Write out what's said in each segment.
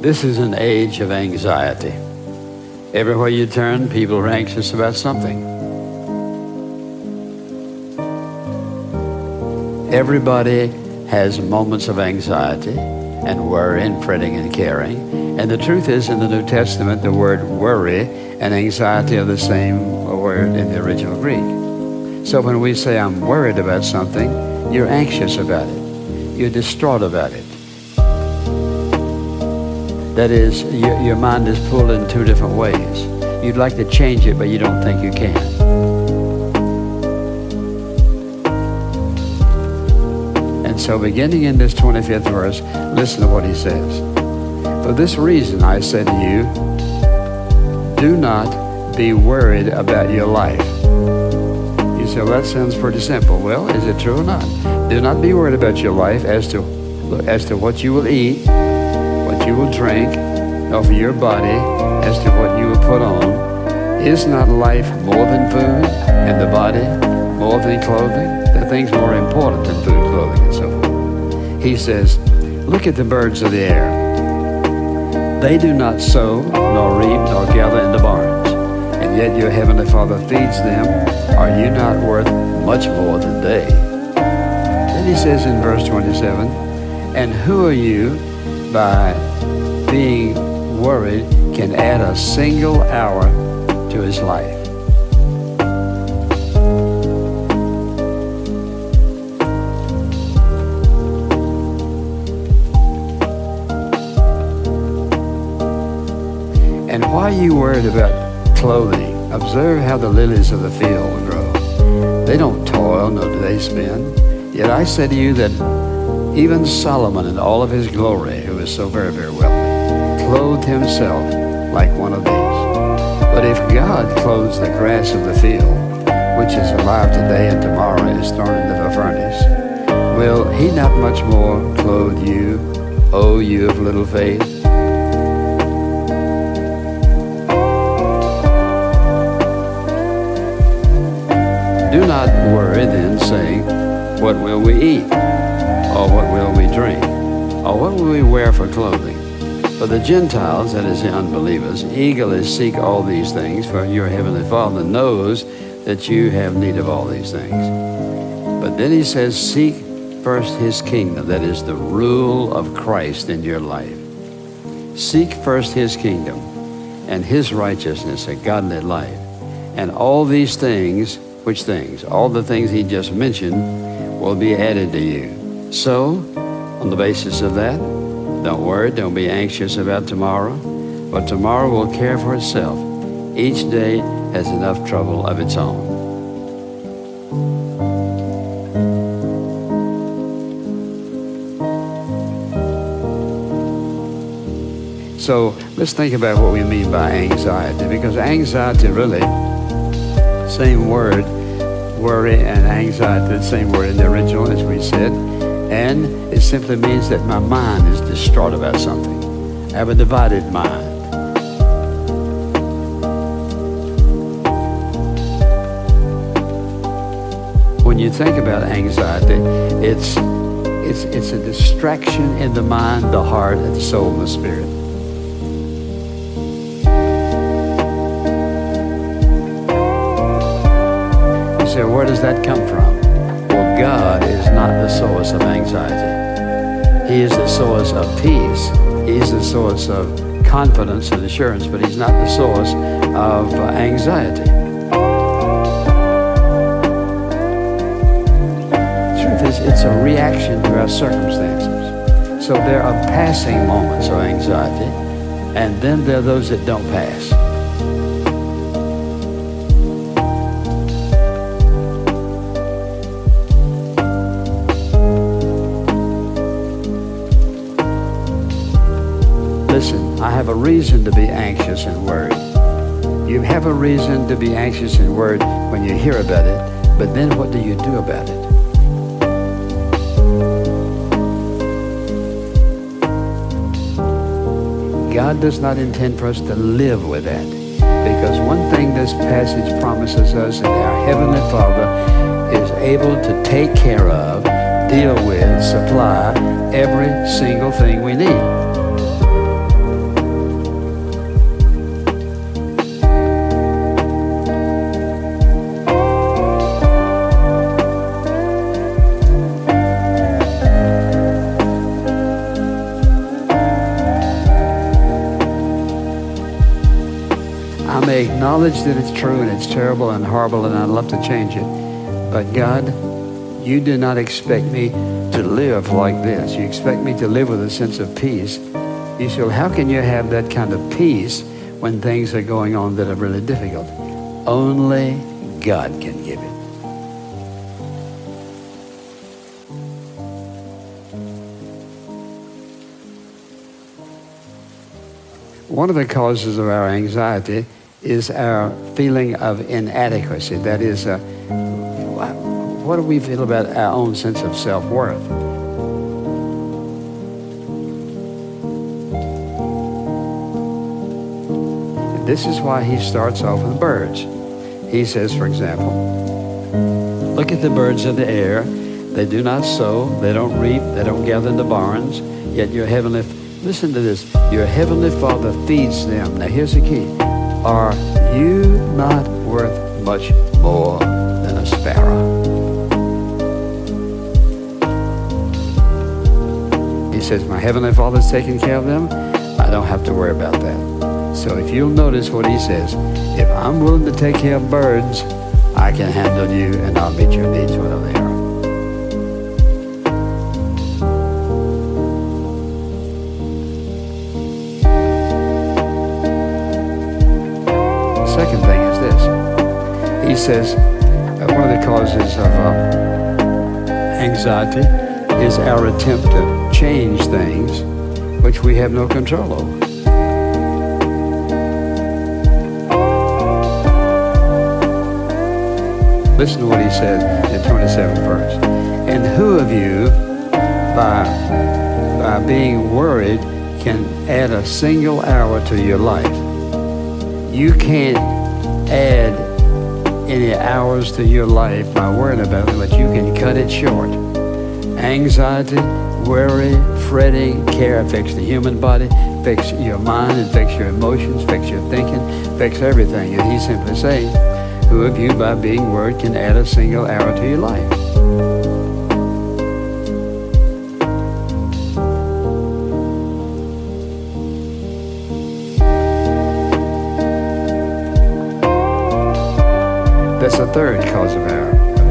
This is an age of anxiety. Everywhere you turn, people are anxious about something. Everybody has moments of anxiety and worry and fretting and caring. And the truth is, in the New Testament, the word worry and anxiety are the same word in the original Greek. So when we say, I'm worried about something, you're anxious about it. You're distraught about it. That is, your mind is pulled in two different ways. You'd like to change it, but you don't think you can. And so beginning in this 25th verse, listen to what he says. For this reason I say to you, do not be worried about your life. You say, well, that sounds pretty simple. Well, is it true or not? Do not be worried about your life as to what you will eat, what you will drink, or for your body as to what you will put on. Is not life more than food, and the body more than clothing? There are things more important than food, clothing, and so forth. He says, look at the birds of the air. They do not sow, nor reap, nor gather in the barns, and yet your heavenly Father feeds them. Are you not worth much more than they? Then he says in verse 27, and who are you, by being worried, can add a single hour to his life? And why are you worried about clothing? Observe how the lilies of the field grow. They don't toil, nor do they spin. Yet I say to you that even Solomon in all of his glory, who is so very, very wealthy, clothed himself like one of these. But if God clothes the grass of the field, which is alive today and tomorrow is thrown into the furnace, will he not much more clothe you, O you of little faith? Do not worry then, saying, what will we eat? Or what will we drink? Or what will we wear for clothing? For the Gentiles, that is the unbelievers, eagerly seek all these things, for your heavenly Father knows that you have need of all these things. But then he says, seek first his kingdom, that is the rule of Christ in your life. Seek first his kingdom and his righteousness, a godly life. And all these things, which things? All the things he just mentioned will be added to you. So, on the basis of that, don't worry, don't be anxious about tomorrow, but tomorrow will care for itself. Each day has enough trouble of its own. So, let's think about what we mean by anxiety, because anxiety really, same word, worry and anxiety, the same word in the original, as we said. And it simply means that my mind is distraught about something. I have a divided mind. When you think about anxiety, it's a distraction in the mind, the heart, and the soul, and the spirit. You say, where does that come from? Well, God is not the source of anxiety. He is the source of peace. He's the source of confidence and assurance, but he's not the source of anxiety. The truth is, it's a reaction to our circumstances. So there are passing moments of anxiety, and then there are those that don't pass. Listen, I have a reason to be anxious and worried. You have a reason to be anxious and worried when you hear about it, but then what do you do about it? God does not intend for us to live with that, because one thing this passage promises us, that our Heavenly Father is able to take care of, deal with, supply every single thing we need. may acknowledge that it's true and it's terrible and horrible and I'd love to change it. But God, you do not expect me to live like this. You expect me to live with a sense of peace. You say, well, how can you have that kind of peace when things are going on that are really difficult? Only God can give it. One of the causes of our anxiety is our feeling of inadequacy. That is, what do we feel about our own sense of self-worth? This is why he starts off with birds. He says, for example, look at the birds of the air. They do not sow, they don't reap, they don't gather into barns, yet your heavenly, listen to this, your heavenly Father feeds them. Now here's the key. Are you not worth much more than a sparrow? He says, my heavenly Father's taking care of them. I don't have to worry about that. So if you'll notice what he says, if I'm willing to take care of birds, I can handle you and I'll meet your needs, whatever they are. Second thing is this. He says one of the causes of anxiety is our attempt to change things which we have no control over. Listen to what he said in the 27th verse. And who of you, by being worried, can add a single hour to your life? You can't add any hours to your life by worrying about it, but you can cut it short. Anxiety, worry, fretting, care affects the human body, affects your mind, affects your emotions, affects your thinking, affects everything. And he's simply saying, who of you by being worried can add a single hour to your life? That's the third cause of our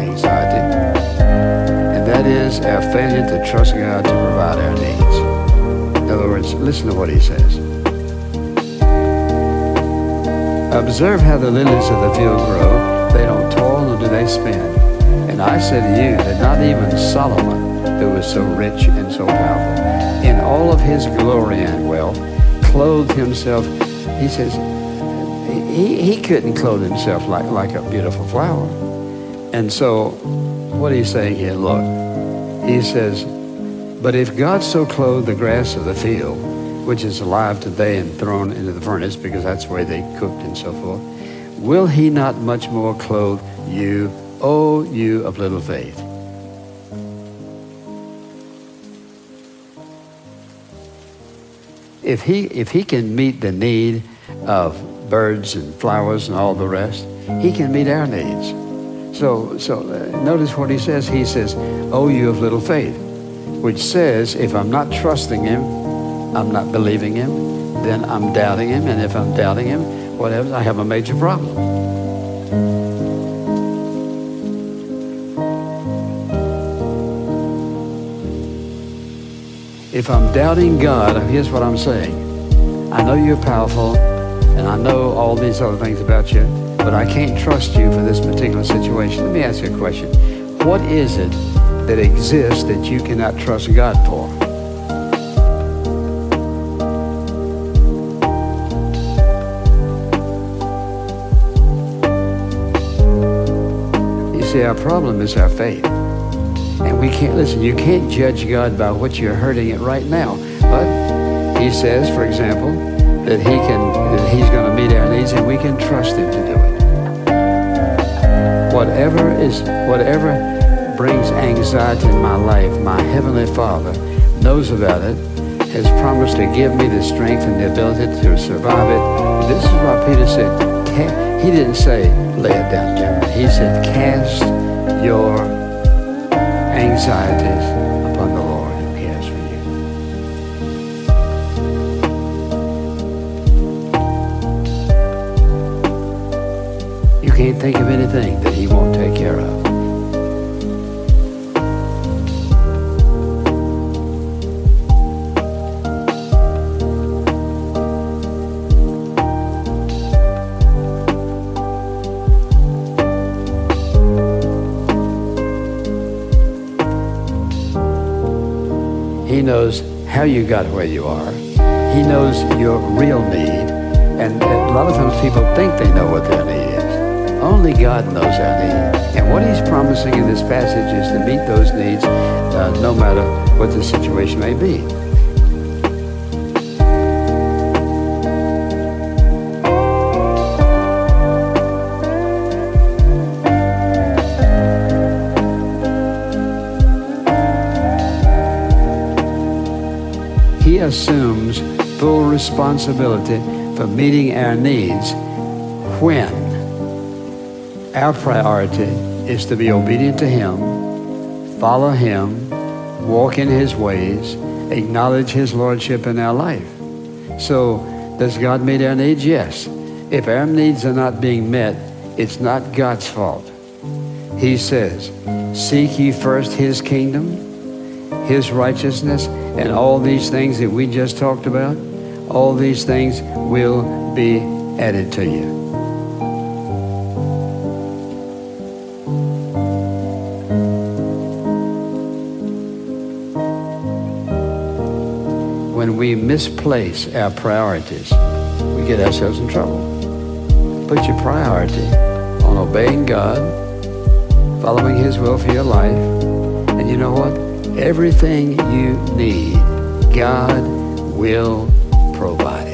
anxiety, and that is our failure to trust God to provide our needs. In other words, listen to what he says. Observe how the lilies of the field grow. They don't toil nor do they spin. And I say to you that not even Solomon, who was so rich and so powerful, in all of his glory and wealth, clothed himself. He says, he couldn't clothe himself like a beautiful flower. And so, what he's saying here, look, he says, but if God so clothed the grass of the field, which is alive today and thrown into the furnace because that's where they cooked and so forth, will he not much more clothe you, O you of little faith? If he can meet the need of birds and flowers and all the rest, he can meet our needs. So notice what he says. He says, O you of little faith, which says if I'm not trusting him, I'm not believing him, then I'm doubting him, and if I'm doubting him, whatever, I have a major problem. If I'm doubting God, here's what I'm saying. I know you're powerful, and I know all these other things about you, but I can't trust you for this particular situation. Let me ask you a question. What is it that exists that you cannot trust God for? See, our problem is our faith. And we can't, listen, you can't judge God by what you're hurting at right now. But he says, for example, that he's going to meet our needs and we can trust him to do it. Whatever brings anxiety in my life, my Heavenly Father knows about it, has promised to give me the strength and the ability to survive it. This is why Peter said, he didn't say, lay it down, gentlemen. He said, cast your anxieties upon the Lord who cares for you. can't think of anything that he won't take care of. He knows how you got where you are. He knows your real need. And a lot of times people think they know what their need is. Only God knows our need. And what he's promising in this passage is to meet those needs no matter what the situation may be. He assumes full responsibility for meeting our needs when our priority is to be obedient to him, follow him, walk in his ways, acknowledge his lordship in our life. So, does God meet our needs? Yes. If our needs are not being met, it's not God's fault. He says, seek ye first his kingdom, his righteousness, and all these things that we just talked about, all these things will be added to you. When we misplace our priorities, we get ourselves in trouble. Put your priority on obeying God, following his will for your life, and you know what? Everything you need, God will provide.